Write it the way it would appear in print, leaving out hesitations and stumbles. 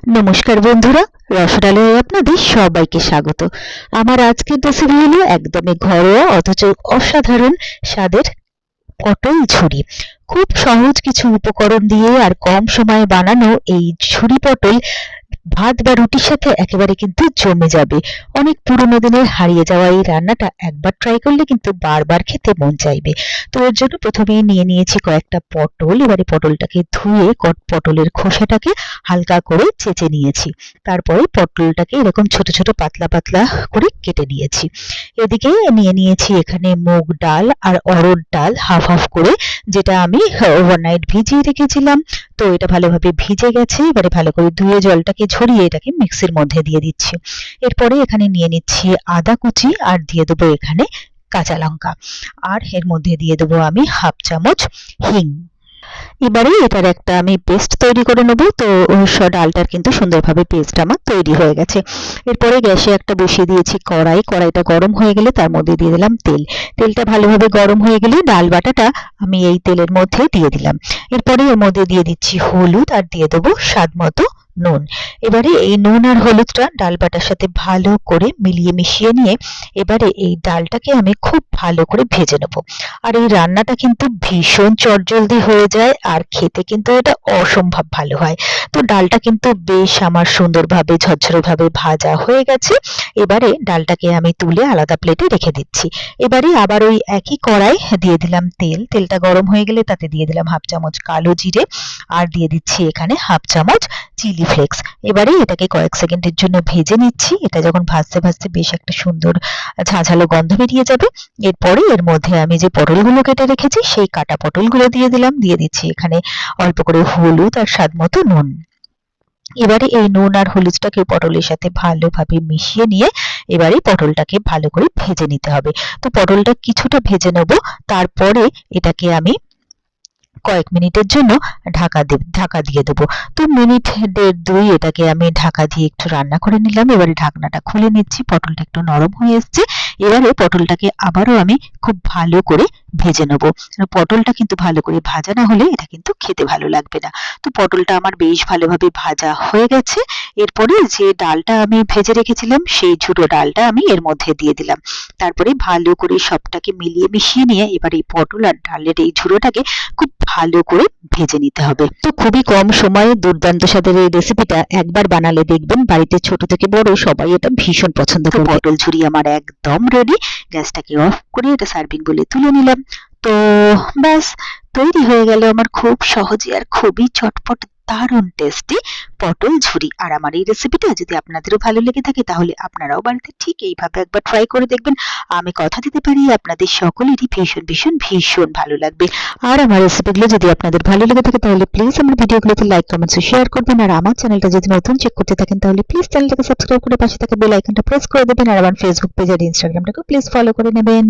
নমস্কার বন্ধুরা, রসডালে আপনাদের সবাইকে স্বাগত। আমার আজকের রেসিপি হলো একদমই ঘরোয়া অথচ অসাধারণ স্বাদের পটল ঝুরি। খুব সহজ কিছু উপকরণ দিয়ে আর কম সময়ে বানানো এই ঝুরি পটল ভাত বা রুটির সাথে একেবারে কিন্তু জমে যাবে। অনেক পুরোনো দিনের হারিয়ে যাওয়া এই রান্নাটা একবার ট্রাই করলে কিন্তু বারবার খেতে মন চাইবে। তো এর জন্য প্রথমেই নিয়ে নিয়েছি কয়েকটা পটল। এবারে পটলটাকে ধুয়ে পটলের খোসাটাকে হালকা করে চেঁচে নিয়েছি। তারপরে পটলটাকে এরকম ছোট ছোট পাতলা পাতলা করে কেটে নিয়েছি। এদিকে নিয়ে নিয়েছি এখানে মুগ ডাল আর অড়হর ডাল হাফ হাফ করে, যেটা আমি ওভারনাইট ভিজিয়ে রেখেছিলাম। তো এটা ভালোভাবে ভিজে গেছে। এবারে ভালো করে ধুয়ে জলটাকে ঝরিয়ে এটাকে মিক্সির মধ্যে দিয়ে দিচ্ছি। এরপরে এখানে নিয়ে নিচ্ছি আদা কুচি আর দিয়ে দেবো এখানে কাঁচা লঙ্কা, আর এর মধ্যে দিয়ে দেবো আমি হাফ চামচ হিং। এবারে এটার একটা আমি পেস্ট তৈরি করে নেব। তো ডালটার কিন্তু সুন্দরভাবে পেস্ট আমার তৈরি হয়ে গেছে। এরপরে গ্যাসে একটা বসিয়ে দিয়েছি কড়াই। কড়াইটা গরম হয়ে গেলে তার মধ্যে দিয়ে দিলাম তেল। তেলটা ভালোভাবে গরম হয়ে গেলে ডাল বাটাটা আমি এই তেলের মধ্যে দিয়ে দিলাম। এরপরে এর মধ্যে দিয়ে দিচ্ছি হলুদ আর দিয়ে দেবো স্বাদ মতো নুন। এবারে এই নুন আর হলুদটা ডাল বাটার সাথে ভালো করে মিলিয়ে মিশিয়ে নিয়ে এবারে এই ডালটাকে আমি খুব ভালো করে ভেজে নেব। আর এই রান্নাটা কিন্তু ভীষণ চটজলদি হয়ে যায় আর খেতে কিন্তু এটা অসম্ভব ভালো হয়। তো ডালটা কিন্তু বেশ আমার সুন্দরভাবে ঝরঝরে ভাজা হয়ে গেছে। এবারে ডালটাকে আমি তুলে আলাদা প্লেটে রেখে দিচ্ছি। এবারে আবার ওই একই কড়াই দিয়ে দিলাম তেল। তেলটা গরম হয়ে গেলে তাতে দিয়ে দিলাম হাফ চামচ কালো জিরে আর দিয়ে দিচ্ছি এখানে হাফ চামচ চিলি ফ্লেক্স। এবারে এটাকে কয়েক সেকেন্ডের জন্য ভেজে নিচ্ছি। এটা যখন ভাজতে ভাজতে বেশ একটা সুন্দর ঝাঁঝালো গন্ধ বেরিয়ে যাবে, এরপরে এর মধ্যে আমি যে পটলগুলো কেটে রেখেছি সেই কাটা পটলগুলো দিয়ে দিলাম। দিয়ে দিচ্ছি এখানে অল্প করে হলুদ আর স্বাদ মতো নুন। এবারে এই নুন আর হলুদটাকে পটলের সাথে ভালোভাবে মিশিয়ে নিয়ে এবারে পটলটাকে ভালো করে ভেজে নিতে হবে। তো পটলটা কিছুটা ভেজে নেব, তারপরে এটাকে আমি কয়েক মিনিটের জন্য ঢাকা দিয়ে দেবো। তো মিনিট দেড় দুই এটাকে আমি ঢাকা দিয়ে একটু রান্না করে নিলাম। এবারে ঢাকনাটা খুলে নিচ্ছি। পটলটা একটু নরম হয়ে এসছে। এবারে পটলটাকে আবারও আমি খুব ভালো করে ভেজে নেবো। পটলটা কিন্তু ভালো করে ভাজা না হলে এটা কিন্তু খেতে ভালো লাগবে না। তো পটলটা আমার বেশ ভালোভাবে ভাজা হয়ে গেছে। এরপরে যে ডালটা আমি ভেজে রেখেছিলাম সেই ঝুরো ডালটা আমি এর মধ্যে দিয়ে দিলাম। তারপরে ভালো করে সবটাকে মিলিয়ে মিশিয়ে নিয়ে এবার এই পটল আর ডালের এই ঝুরোটাকে খুব ভালো করে ভেজে নিতে হবে। তো খুবই কম সময়ে দুর্দান্ত স্বাদের এই রেসিপিটা একবার বানালে দেখবেন বাড়িতে ছোট থেকে বড় সবাই এটা ভীষণ পছন্দ করবে। পটল ঝুরি আমার একদম রেডি। গ্যাসটাকে অফ করে এটা সার্ভিং বলে তুলে নিলাম। তো ব্যাস, তৈরি হয়ে গেল আমার খুব সহজে আর খুবই চটপট দারুণ টেস্টি পটল ঝুরি। আর আমার এই রেসিপিটা যদি আপনাদেরও ভালো লেগে থাকে তাহলে আপনারাও বাড়িতে ঠিক এইভাবে একবার ট্রাই করে দেখবেন। আমি কথা দিতে পারি আপনাদের সকলেরই ভীষণ ভীষণ ভীষণ ভালো লাগবে। আর আমার রেসিপিগুলো যদি আপনাদের ভালো লেগে থাকে তাহলে প্লিজ আমার ভিডিওগুলোতে লাইক কমেন্টস শেয়ার করবেন। আর আমার চ্যানেলটা যদি নতুন চেক করতে থাকেন তাহলে প্লিজ চ্যানেলটাকে সাবস্ক্রাইব করে পাশে থাকা বেল আইকনটা প্রেস করে দেবেন। আর আমার ফেসবুক পেজ আর ইনস্টাগ্রামটাকে প্লিজ ফলো করে নেবেন।